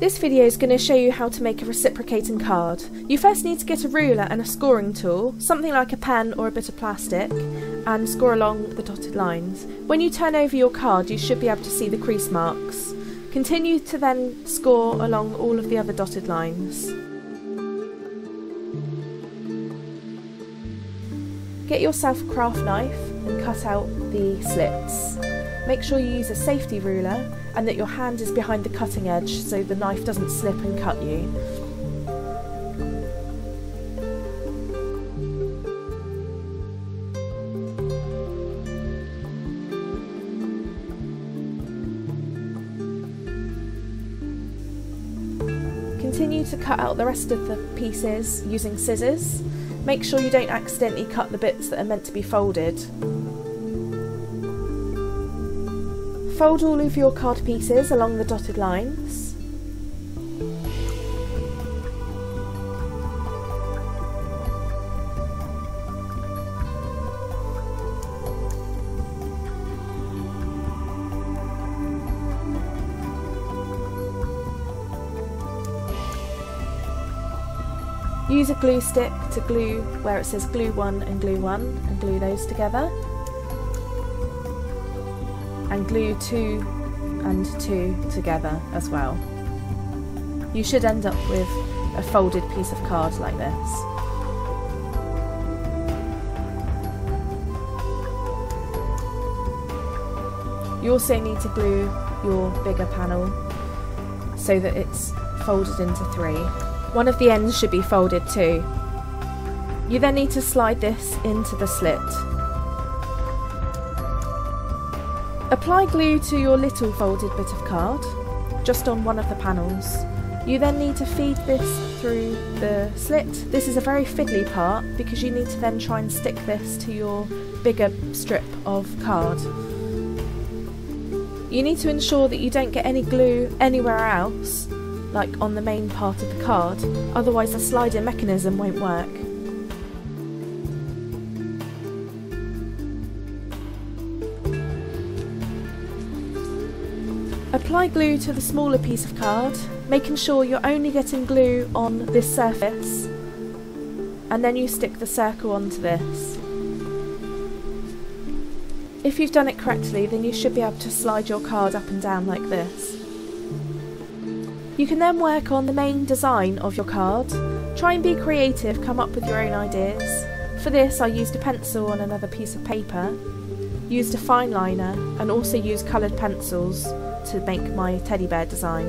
This video is going to show you how to make a reciprocating card. You first need to get a ruler and a scoring tool, something like a pen or a bit of plastic, and score along the dotted lines. When you turn over your card, you should be able to see the crease marks. Continue to then score along all of the other dotted lines. Get yourself a craft knife and cut out the slits. Make sure you use a safety ruler and that your hand is behind the cutting edge so the knife doesn't slip and cut you. Continue to cut out the rest of the pieces using scissors. Make sure you don't accidentally cut the bits that are meant to be folded. Fold all of your card pieces along the dotted lines. Use a glue stick to glue where it says glue 1 and glue those together. And glue 2 and 2 together as well. You should end up with a folded piece of card like this. You also need to glue your bigger panel so that it's folded into 3. One of the ends should be folded too. You then need to slide this into the slit. Apply glue to your little folded bit of card, just on one of the panels. You then need to feed this through the slit. This is a very fiddly part because you need to then try and stick this to your bigger strip of card. You need to ensure that you don't get any glue anywhere else, like on the main part of the card, otherwise the sliding mechanism won't work. Apply glue to the smaller piece of card, making sure you're only getting glue on this surface, and then you stick the circle onto this. If you've done it correctly, then you should be able to slide your card up and down like this. You can then work on the main design of your card. Try and be creative, come up with your own ideas. For this I used a pencil on another piece of paper, used a fine liner, and also used coloured pencils to make my teddy bear design.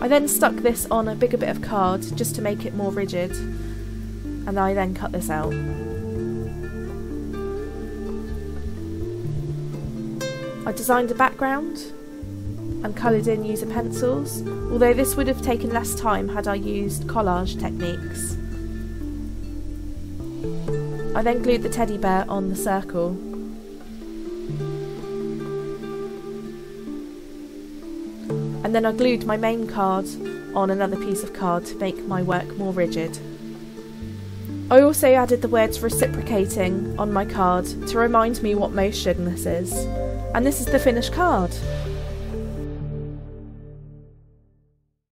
I then stuck this on a bigger bit of card just to make it more rigid, and I then cut this out. I designed a background and coloured in using pencils, although this would have taken less time had I used collage techniques. I then glued the teddy bear on the circle. And then I glued my main card on another piece of card to make my work more rigid. I also added the words reciprocating on my card to remind me what motion this is. And this is the finished card.